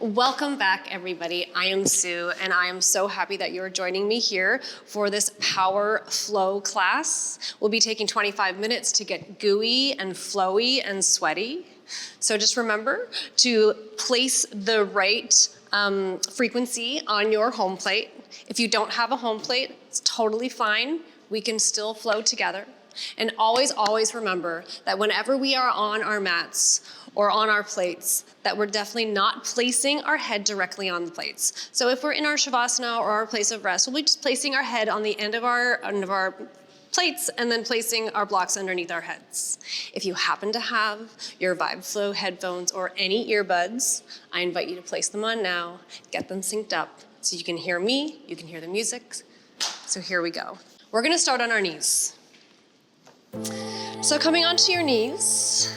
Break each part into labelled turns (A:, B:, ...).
A: Welcome back, everybody. I am Sue, and I am so happy that you're joining me here for this Power Flow class. We'll be taking 25 minutes to get gooey and flowy and sweaty. So just remember to place the right frequency on your home plate. If you don't have a home plate, it's totally fine. We can still flow together. And always, always remember that whenever we are on our mats or on our plates, that we're definitely not placing our head directly on the plates. So if we're in our Shavasana or our place of rest, we'll be just placing our head on the end of our plates and then placing our blocks underneath our heads. If you happen to have your Vibe Flow headphones or any earbuds, I invite you to place them on now, get them synced up so you can hear me, you can hear the music. So here we go. We're gonna start on our knees. So coming onto your knees,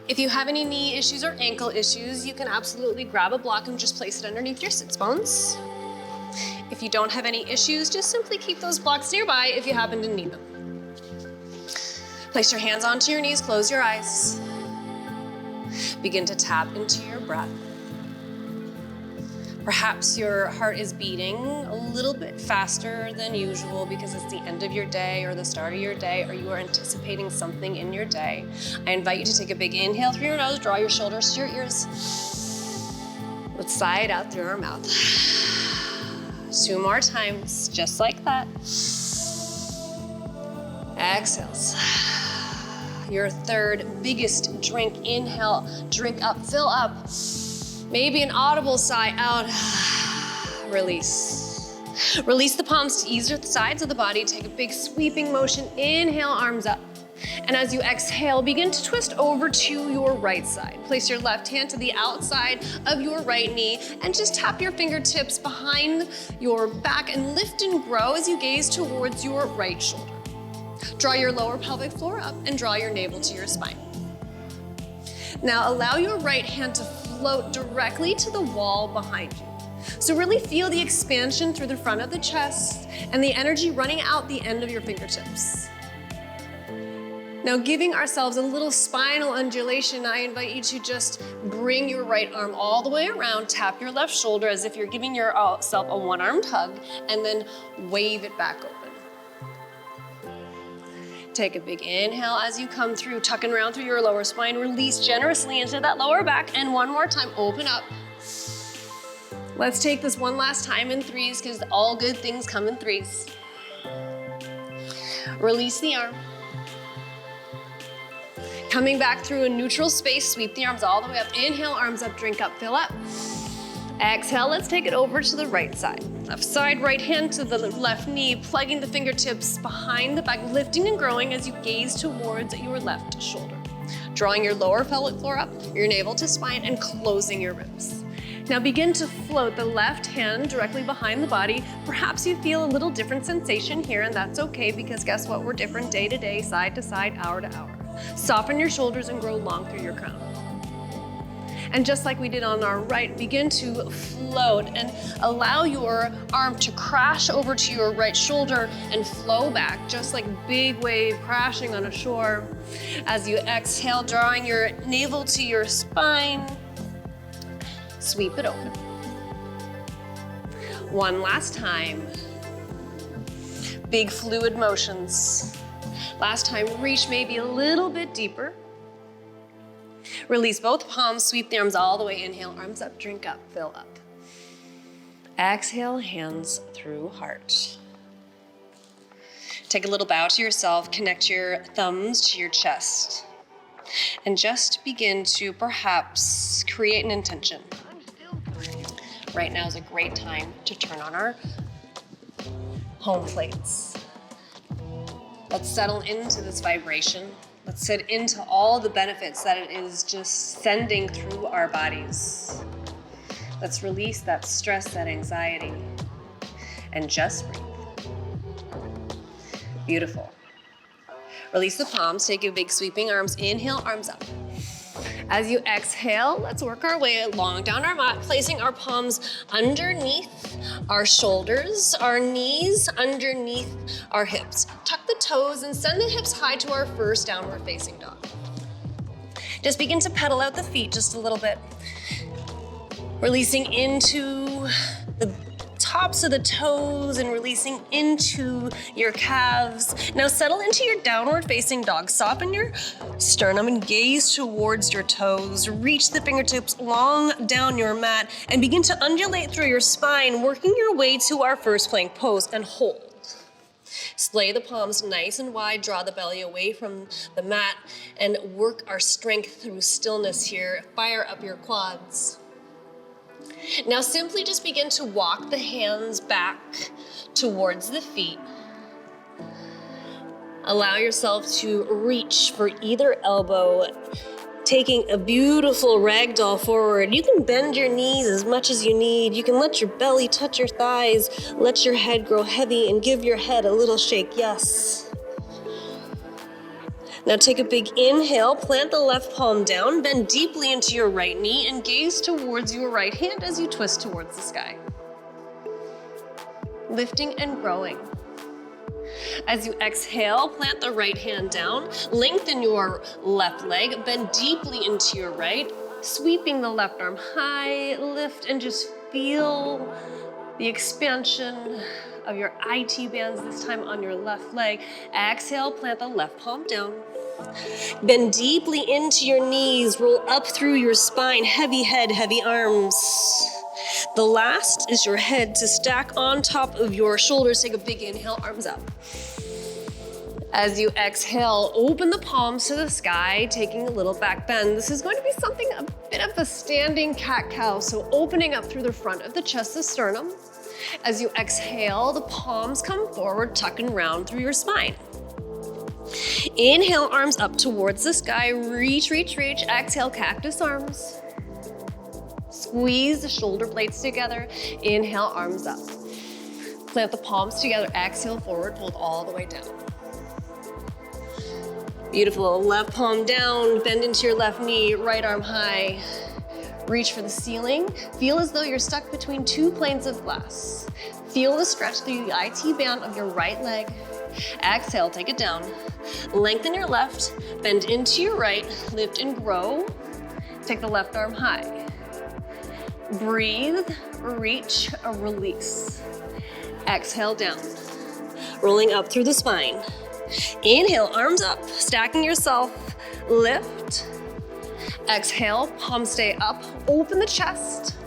A: if you have any knee issues or ankle issues, you can absolutely grab a block and just place it underneath your sits bones. If you don't have any issues, just simply keep those blocks nearby if you happen to need them. Place your hands onto your knees, close your eyes. Begin to tap into your breath. Perhaps your heart is beating a little bit faster than usual because it's the end of your day or the start of your day, or you are anticipating something in your day. I invite you to take a big inhale through your nose, draw your shoulders to your ears. Let's sigh it out through our mouth. 2 more times, just like that. Exhales. Your third biggest drink, inhale, drink up, fill up. Maybe an audible sigh out. Release. Release the palms to either sides of the body. Take a big sweeping motion. Inhale, arms up. And as you exhale, begin to twist over to your right side. Place your left hand to the outside of your right knee and just tap your fingertips behind your back and lift and grow as you gaze towards your right shoulder. Draw your lower pelvic floor up and draw your navel to your spine. Now allow your right hand to float directly to the wall behind you. So really feel the expansion through the front of the chest and the energy running out the end of your fingertips. Now giving ourselves a little spinal undulation, I invite you to just bring your right arm all the way around, tap your left shoulder as if you're giving yourself a one-armed hug, and then wave it back open. Take a big inhale as you come through, tucking around through your lower spine. Release generously into that lower back. And one more time, open up. Let's take this one last time in threes because all good things come in threes. Release the arm. Coming back through a neutral space, sweep the arms all the way up. Inhale, arms up, drink up, fill up. Exhale, let's take it over to the right side. Left side, right hand to the left knee, plugging the fingertips behind the back, lifting and growing as you gaze towards your left shoulder. Drawing your lower pelvic floor up, your navel to spine, and closing your ribs. Now begin to float the left hand directly behind the body. Perhaps you feel a little different sensation here, and that's okay because guess what? We're different day to day, side to side, hour to hour. Soften your shoulders and grow long through your crown. And just like we did on our right, begin to float and allow your arm to crash over to your right shoulder and flow back, just like a big wave crashing on a shore. As you exhale, drawing your navel to your spine, sweep it open. One last time. Big fluid motions. Last time, reach maybe a little bit deeper. Release both palms, sweep the arms all the way. Inhale, arms up, drink up, fill up. Exhale, hands through heart. Take a little bow to yourself, connect your thumbs to your chest, and just begin to perhaps create an intention. Right now is a great time to turn on our home plates. Let's settle into this vibration. Let's sit into all the benefits that it is just sending through our bodies. Let's release that stress, that anxiety, and just breathe. Beautiful. Release the palms, take your big sweeping arms. Inhale, arms up. As you exhale, let's work our way along down our mat, placing our palms underneath our shoulders, our knees underneath our hips. Tuck the toes and send the hips high to our first downward facing dog. Just begin to pedal out the feet just a little bit. Releasing into the tops of the toes and releasing into your calves. Now settle into your downward facing dog. Soften your sternum and gaze towards your toes. Reach the fingertips long down your mat and begin to undulate through your spine, working your way to our first plank pose, and hold. Splay the palms nice and wide, draw the belly away from the mat, and work our strength through stillness here. Fire up your quads. Now simply just begin to walk the hands back towards the feet. Allow yourself to reach for either elbow, taking a beautiful ragdoll forward. You can bend your knees as much as you need. You can let your belly touch your thighs, let your head grow heavy, and give your head a little shake, yes. Now take a big inhale, plant the left palm down, bend deeply into your right knee, and gaze towards your right hand as you twist towards the sky. Lifting and growing. As you exhale, plant the right hand down, lengthen your left leg, bend deeply into your right, sweeping the left arm high, lift and just feel the expansion of your IT bands, this time on your left leg. Exhale, plant the left palm down. Bend deeply into your knees, roll up through your spine, heavy head, heavy arms. The last is your head to stack on top of your shoulders. Take a big inhale, arms up. As you exhale, open the palms to the sky, taking a little back bend. This is going to be something a bit of a standing cat-cow, so opening up through the front of the chest, the sternum. As you exhale, the palms come forward, tuck and round through your spine. Inhale, arms up towards the sky, reach, reach, reach. Exhale, cactus arms. Squeeze the shoulder blades together. Inhale, arms up. Plant the palms together, exhale, forward, fold all the way down. Beautiful, left palm down, bend into your left knee, right arm high. Reach for the ceiling. Feel as though you're stuck between two planes of glass. Feel the stretch through the IT band of your right leg. Exhale, take it down. Lengthen your left, bend into your right, lift and grow. Take the left arm high. Breathe, reach, release. Exhale down. Rolling up through the spine. Inhale, arms up, stacking yourself, lift. Exhale, palms stay up, open the chest.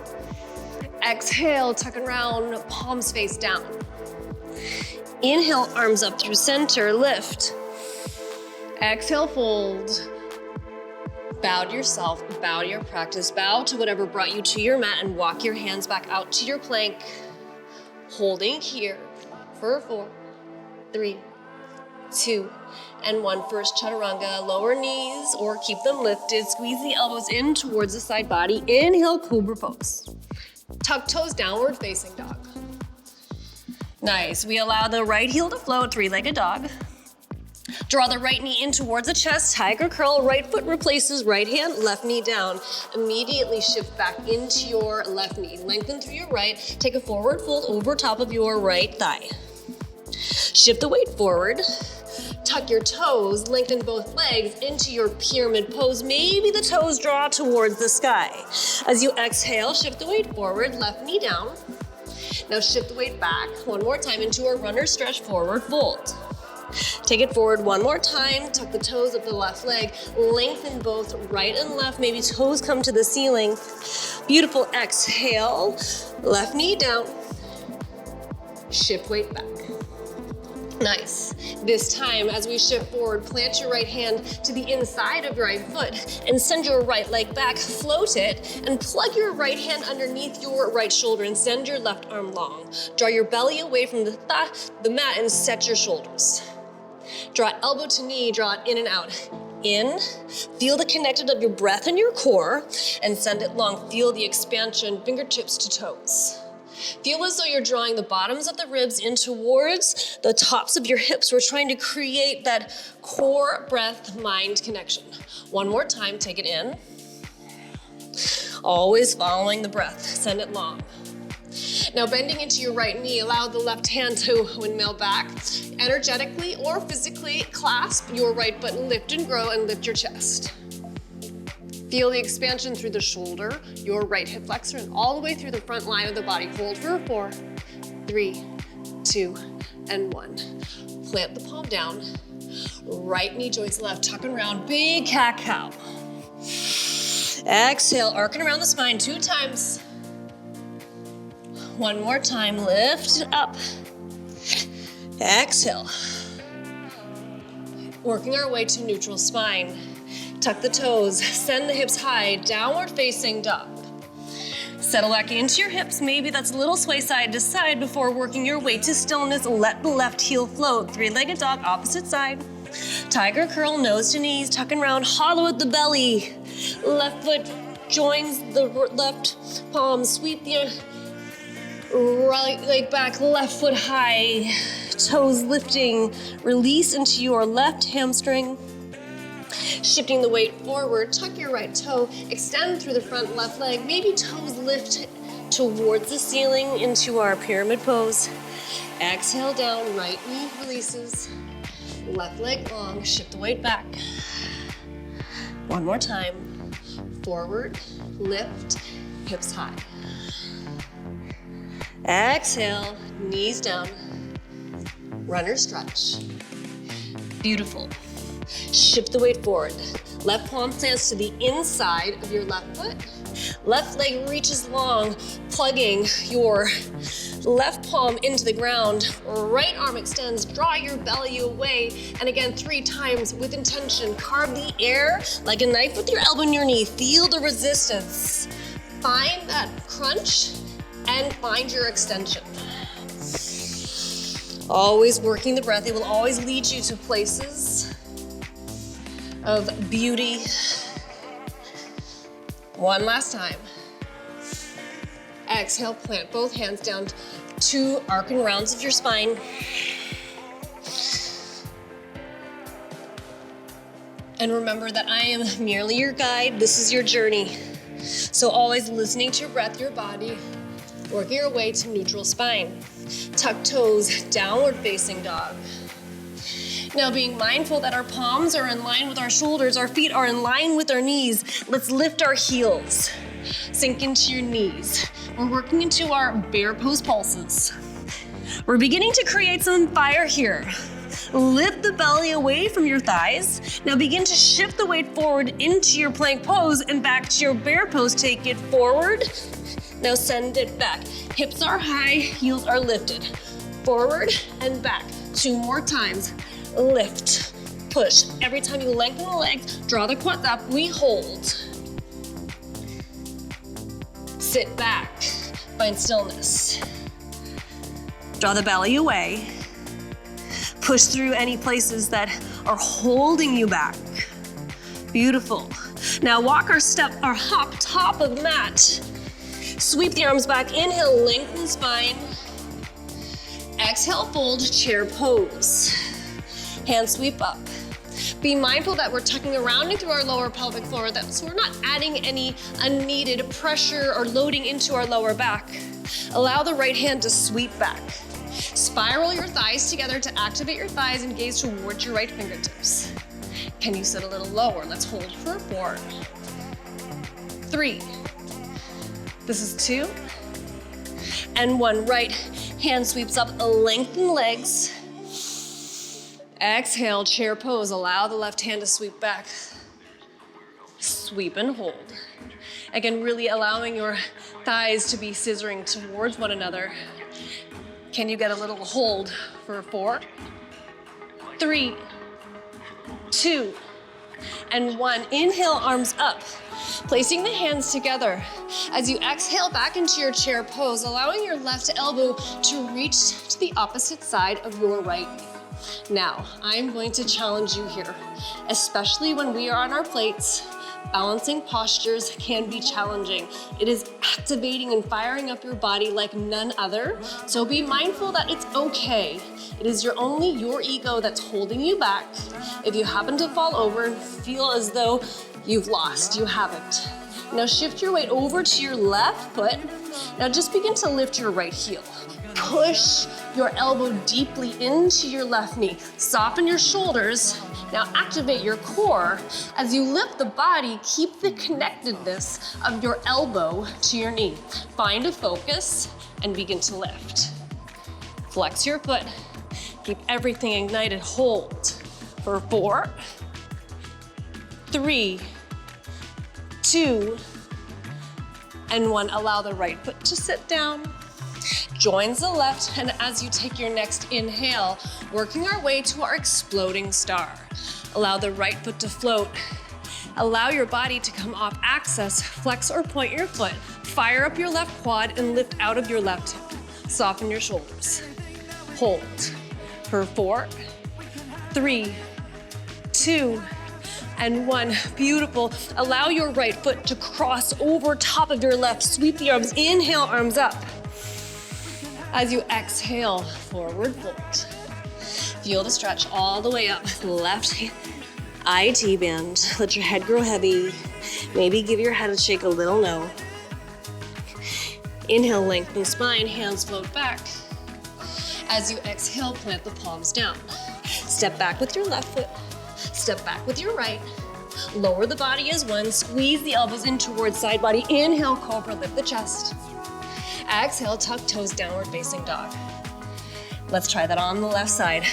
A: Exhale, tuck and round, palms face down. Inhale, arms up through center, lift. Exhale, fold. Bow to yourself, bow to your practice, bow to whatever brought you to your mat, and walk your hands back out to your plank. Holding here for 4, 3, 2, and 1. First chaturanga, lower knees or keep them lifted. Squeeze the elbows in towards the side body. Inhale, cobra pose. Tuck toes, downward facing dog. Nice. We allow the right heel to float, three-legged dog. Draw the right knee in towards the chest, tiger curl, right foot replaces right hand, left knee down. Immediately shift back into your left knee. Lengthen through your right, take a forward fold over top of your right thigh. Shift the weight forward, tuck your toes, lengthen both legs into your pyramid pose. Maybe the toes draw towards the sky. As you exhale, shift the weight forward, left knee down. Now shift the weight back one more time into a runner stretch, forward fold. Take it forward one more time, tuck the toes of the left leg, lengthen both right and left, maybe toes come to the ceiling. Beautiful, exhale, left knee down, shift weight back. Nice. This time, as we shift forward, plant your right hand to the inside of your right foot and send your right leg back, float it, and plug your right hand underneath your right shoulder and send your left arm long. Draw your belly away from the mat and set your shoulders. Draw elbow to knee, draw it in and out. In, feel the connected of your breath and your core, and send it long. Feel the expansion, fingertips to toes. Feel as though you're drawing the bottoms of the ribs in towards the tops of your hips. We're trying to create that core, breath, mind connection. One more time, take it in. Always following the breath, send it long. Now bending into your right knee, allow the left hand to windmill back. Energetically or physically clasp your right foot, lift and grow, and lift your chest. Feel the expansion through the shoulder, your right hip flexor, and all the way through the front line of the body. Hold for 4, 3, 2, and 1. Plant the palm down. Right knee joints left, tucking around, big cat-cow. Exhale, arcing around the spine 2 times. One more time, lift it up. Exhale. Working our way to neutral spine. Tuck the toes, send the hips high, downward facing dog. Settle back into your hips. Maybe that's a little sway side to side before working your way to stillness. Let the left heel float. 3-legged dog, opposite side. Tiger curl, nose to knees, tucking around, hollow at the belly. Left foot joins the left palm. Sweep the right leg back, left foot high. Toes lifting. Release into your left hamstring. Shifting the weight forward, tuck your right toe, extend through the front left leg, maybe toes lift towards the ceiling into our pyramid pose. Exhale down, right knee releases, left leg long, shift the weight back. One more time, forward, lift, hips high. Exhale, knees down, runner stretch. Beautiful. Shift the weight forward. Left palm plants to the inside of your left foot. Left leg reaches long, plugging your left palm into the ground. Right arm extends, draw your belly away. And again, 3 times with intention. Carve the air like a knife with your elbow in your knee. Feel the resistance. Find that crunch and find your extension. Always working the breath. It will always lead you to places of beauty. One last time. Exhale, plant both hands down, 2 arcing rounds of your spine. And remember that I am merely your guide. This is your journey. So always listening to your breath, your body, working your way to neutral spine. Tuck toes, downward facing dog. Now being mindful that our palms are in line with our shoulders, our feet are in line with our knees. Let's lift our heels. Sink into your knees. We're working into our bear pose pulses. We're beginning to create some fire here. Lift the belly away from your thighs. Now begin to shift the weight forward into your plank pose and back to your bear pose. Take it forward. Now send it back. Hips are high, heels are lifted. Forward and back. 2 more times. Lift, push. Every time you lengthen the legs, draw the quads up, we hold. Sit back, find stillness. Draw the belly away. Push through any places that are holding you back. Beautiful. Now walk or step or hop top of mat. Sweep the arms back, inhale, lengthen spine. Exhale, fold, chair pose. Hand sweep up. Be mindful that we're tucking around and through our lower pelvic floor, so we're not adding any unneeded pressure or loading into our lower back. Allow the right hand to sweep back. Spiral your thighs together to activate your thighs and gaze towards your right fingertips. Can you sit a little lower? Let's hold for 4, 3. This is 2. And 1. Right hand sweeps up, lengthen legs. Exhale, chair pose. Allow the left hand to sweep back. Sweep and hold. Again, really allowing your thighs to be scissoring towards one another. Can you get a little hold for 4, 3, 2, and 1. Inhale, arms up. Placing the hands together. As you exhale back into your chair pose, allowing your left elbow to reach to the opposite side of your right knee. Now, I'm going to challenge you here, especially when we are on our plates. Balancing postures can be challenging. It is activating and firing up your body like none other. So be mindful that it's okay. It is only your ego that's holding you back. If you happen to fall over and feel as though you've lost, you haven't. Now shift your weight over to your left foot. Now just begin to lift your right heel. Push your elbow deeply into your left knee. Soften your shoulders Now activate your core. As you lift the body, keep the connectedness of your elbow to your knee. Find a focus and begin to lift. Flex your foot. Keep everything ignited. Hold for 4, 3, 2, and 1. Allow the right foot to sit down. Joins the left, and as you take your next inhale, working our way to our exploding star. Allow the right foot to float. Allow your body to come off axis. Flex or point your foot. Fire up your left quad and lift out of your left hip. Soften your shoulders. Hold for 4, 3, 2, and 1. Beautiful. Allow your right foot to cross over top of your left. Sweep the arms. Inhale, arms up. As you exhale, forward fold. Feel the stretch all the way up. Left IT bend. Let your head grow heavy. Maybe give your head a shake, a little no. Inhale, lengthen spine, hands float back. As you exhale, plant the palms down. Step back with your left foot. Step back with your right. Lower the body as one. Squeeze the elbows in towards side body. Inhale, cobra, lift the chest. Exhale, tuck toes, downward facing dog. Let's try that on the left side.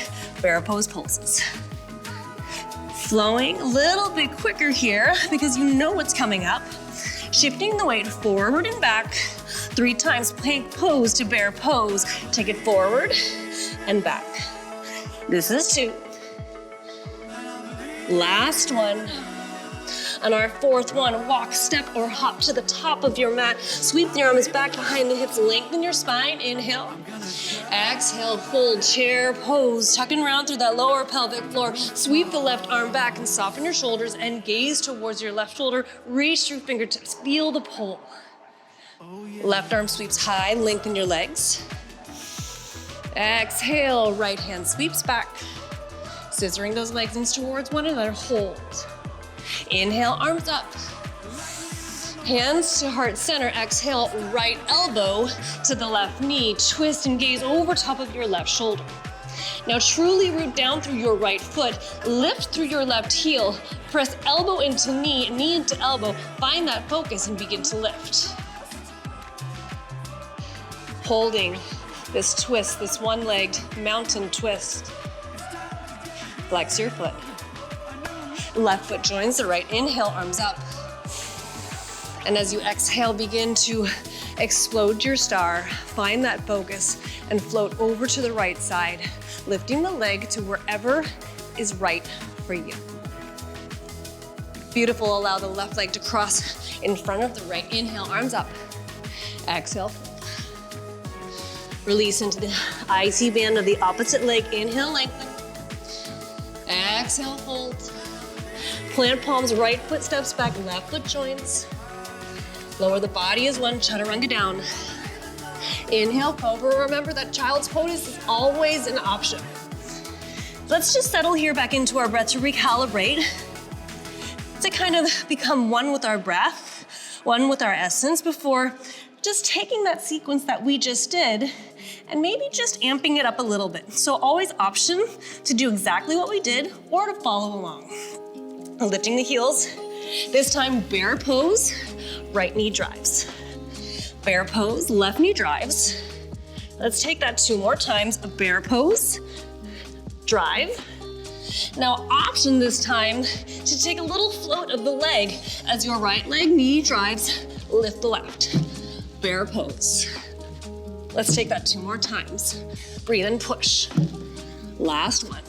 A: Bear pose pulses. Flowing a little bit quicker here because you know what's coming up. Shifting the weight forward and back. 3 times plank pose to bear pose. Take it forward and back. This is 2. Last one. On our 4th one, walk, step, or hop to the top of your mat. Sweep the arms back behind the hips. Lengthen your spine. Inhale. Exhale, fold, chair pose. Tucking around through that lower pelvic floor. Sweep the left arm back and soften your shoulders and gaze towards your left shoulder. Reach through fingertips. Feel the pull. Left arm sweeps high. Lengthen your legs. Exhale, right hand sweeps back. Scissoring those legs in towards one another. Hold. Inhale, arms up. Hands to heart center. Exhale, right elbow to the left knee. Twist and gaze over top of your left shoulder. Now truly root down through your right foot. Lift through your left heel. Press elbow into knee, knee into elbow. Find that focus and begin to lift. Holding this twist, this one-legged mountain twist. Flex your foot. Left foot joins the right. Inhale, arms up. And as you exhale, begin to explode your star. Find that focus and float over to the right side, lifting the leg to wherever is right for you. Beautiful. Allow the left leg to cross in front of the right. Inhale, arms up. Exhale. Release into the IT band of the opposite leg. Inhale, lengthen. Exhale, fold. Plant palms, right foot steps back, left foot joins. Lower the body as one, chaturanga down. Inhale, cobra. Remember that child's pose is always an option. Let's just settle here back into our breath to recalibrate, to kind of become one with our breath, one with our essence before just taking that sequence that we just did and maybe just amping it up a little bit. So always option to do exactly what we did or to follow along. Lifting the heels. This time, bear pose, right knee drives. Bear pose, left knee drives. Let's take that 2 more times. A bear pose, drive. Now option this time to take a little float of the leg as your right leg knee drives, lift the left. Bear pose. Let's take that 2 more times. Breathe and push. Last one.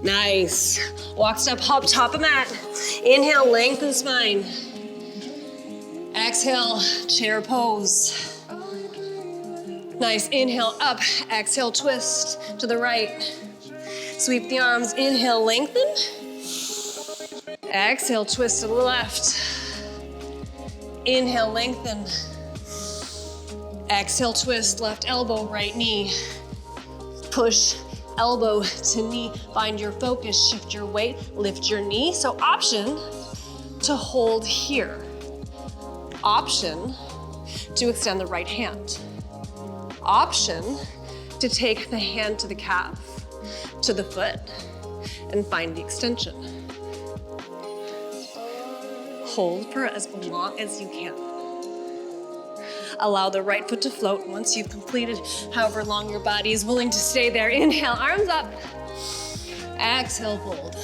A: Nice. Walk, step, hop, top of mat. Inhale, lengthen spine. Exhale, chair pose. Nice. Inhale, up. Exhale, twist to the right. Sweep the arms. Inhale, lengthen. Exhale, twist to the left. Inhale, lengthen. Exhale, twist, left elbow, right knee. Push, elbow to knee. Find your focus, shift your weight, lift your knee. So option to hold here. Option to extend the right hand. Option to take the hand to the calf, to the foot. and find the extension. Hold for as long as you can. Allow the right foot to float once you've completed however long your body is willing to stay there. Inhale, arms up. Exhale, fold.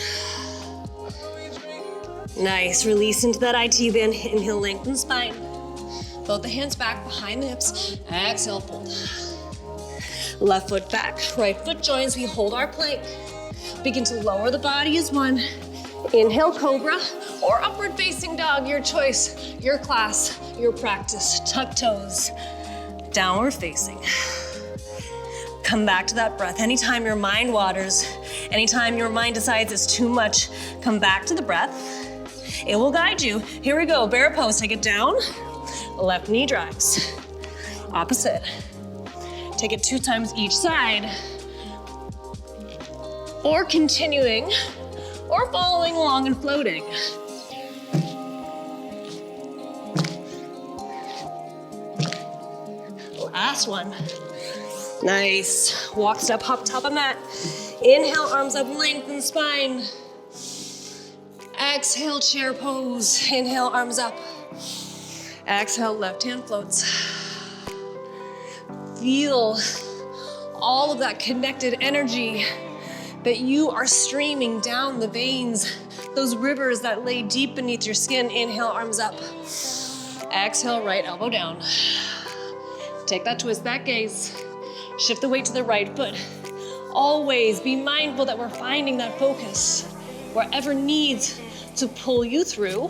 A: Nice, release into that IT then. Inhale, lengthen spine. Both the hands back behind the hips. Exhale, fold. Left foot back, right foot joins. We hold our plank. Begin to lower the body as one. Inhale, cobra or upward facing dog, your choice, your class, your practice. Tuck toes, downward facing. Come back to that breath. Anytime your mind waters, anytime your mind decides it's too much, come back to the breath. It will guide you. Here we go, bear pose, take it down. Left knee drives. Opposite. Take it 2 times each side. Or continuing, or following along and floating. Last one. Nice. Walk, step, hop, top of mat. Inhale, arms up, lengthen spine. Exhale, chair pose. Inhale, arms up. Exhale, left hand floats. Feel all of that connected energy that you are streaming down the veins, those rivers that lay deep beneath your skin. Inhale, arms up. Exhale, right elbow down. Take that twist, that gaze. Shift the weight to the right foot. Always be mindful that we're finding that focus wherever needs to pull you through.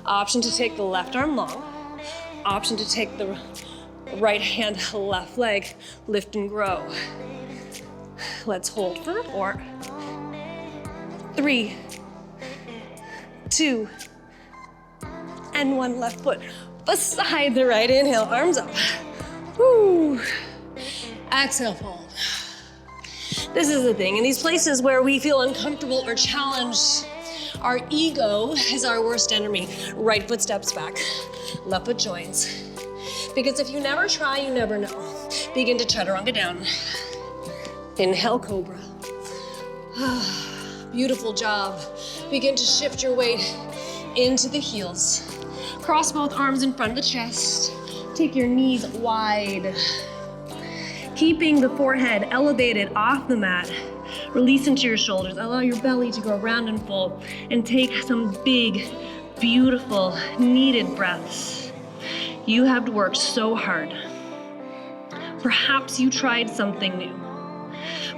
A: Option to take the left arm long. Option to take the right hand, left leg, lift and grow. Let's hold for 4, 3, 2, and 1. Left foot beside the right. Inhale, arms up. Woo. Exhale, fold. This is the thing. In these places where we feel uncomfortable or challenged, our ego is our worst enemy. Right foot steps back, left foot joins. Because if you never try, you never know. Begin to chaturanga down. Inhale, cobra. Beautiful job. Begin to shift your weight into the heels. Cross both arms in front of the chest. Take your knees wide. Keeping the forehead elevated off the mat. Release into your shoulders. Allow your belly to go round and full. And take some big, beautiful, needed breaths. You have worked so hard. Perhaps you tried something new.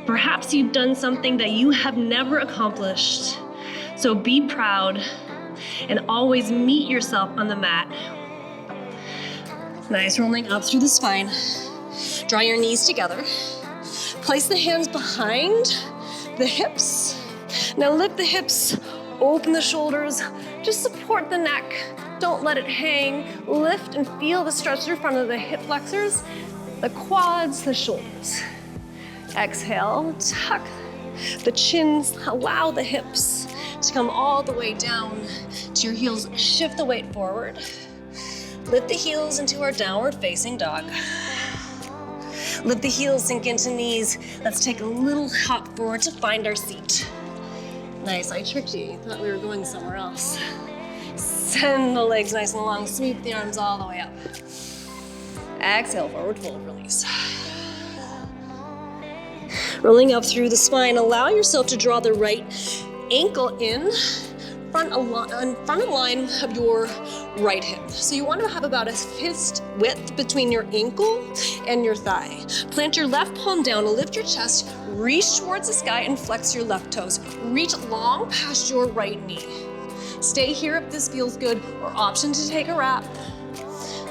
A: Perhaps you've done something that you have never accomplished. So be proud and always meet yourself on the mat. Nice, rolling up through the spine. Draw your knees together. Place the hands behind the hips. Now lift the hips, open the shoulders, just support the neck. Don't let it hang. Lift and feel the stretch through front of the hip flexors, the quads, the shoulders. Exhale, tuck the chins, allow the hips to come all the way down to your heels. Shift the weight forward. Lift the heels into our downward facing dog. Lift the heels, sink into knees. Let's take a little hop forward to find our seat. Nice, I tricked you. You thought we were going somewhere else. Send the legs nice and long. Sweep the arms all the way up. Exhale, forward fold, release. Rolling up through the spine, allow yourself to draw the right ankle in, front of line of your right hip. So you want to have about a fist width between your ankle and your thigh. Plant your left palm down, lift your chest, reach towards the sky and flex your left toes. Reach long past your right knee. Stay here if this feels good, or option to take a wrap.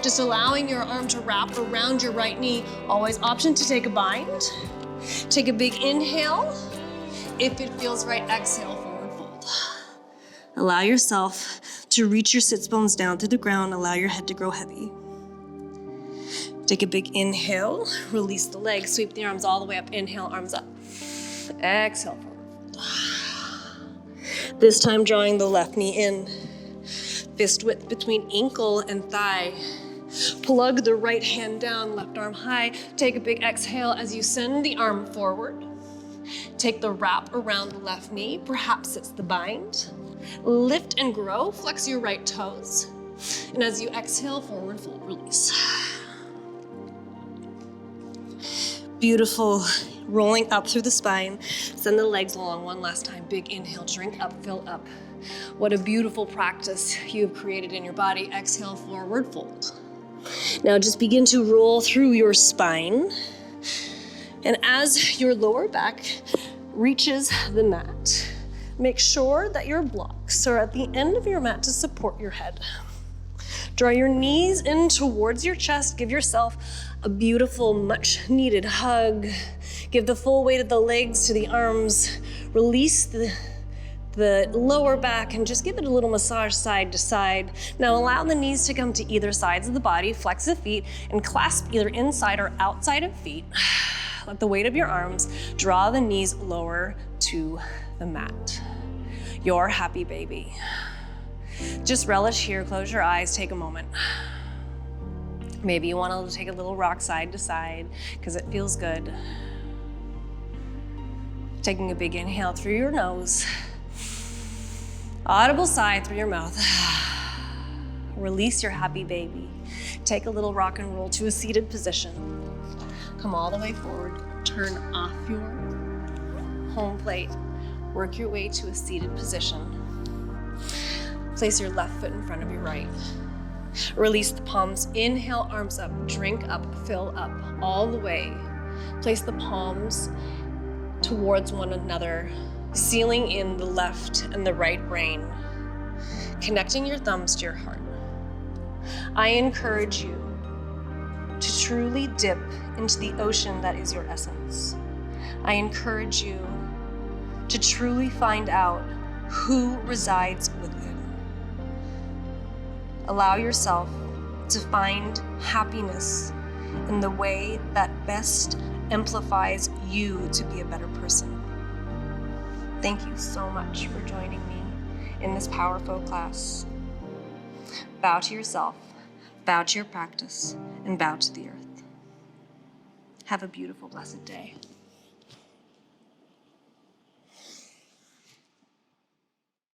A: Just allowing your arm to wrap around your right knee. Always option to take a bind. Take a big inhale. If it feels right, exhale, forward fold. Allow yourself to reach your sits bones down to the ground. Allow your head to grow heavy. Take a big inhale. Release the legs. Sweep the arms all the way up. Inhale, arms up. Exhale, forward fold. This time drawing the left knee in. Fist width between ankle and thigh. Plug the right hand down, left arm high. Take a big exhale as you send the arm forward. Take the wrap around the left knee, perhaps it's the bind. Lift and grow, flex your right toes. And as you exhale, forward fold, release. Beautiful, rolling up through the spine. Send the legs along one last time. Big inhale, drink up, fill up. What a beautiful practice you've created in your body. Exhale, forward fold. Now just begin to roll through your spine. And as your lower back reaches the mat, make sure that your blocks are at the end of your mat to support your head. Draw your knees in towards your chest. Give yourself a beautiful, much needed hug. Give the full weight of the legs to the arms. Release the lower back and just give it a little massage side to side. Now allow the knees to come to either sides of the body. Flex the feet and clasp either inside or outside of feet. Let the weight of your arms draw the knees lower to the mat. Your happy baby. Just relish here, close your eyes, take a moment. Maybe you want to take a little rock side to side because it feels good. Taking a big inhale through your nose. Audible sigh through your mouth. Release your happy baby. Take a little rock and roll to a seated position. Come all the way forward. Turn off your home plate. Work your way to a seated position. Place your left foot in front of your right. Release the palms. Inhale, arms up. Drink up, fill up, all the way. Place the palms towards one another, sealing in the left and the right brain, connecting your thumbs to your heart. I encourage you to truly dip into the ocean that is your essence. I encourage you to truly find out who resides within. Allow yourself to find happiness in the way that best amplifies you to be a better person. Thank you so much for joining me in this Power Flow class. Bow to yourself, bow to your practice, and bow to the earth. Have a beautiful, blessed day.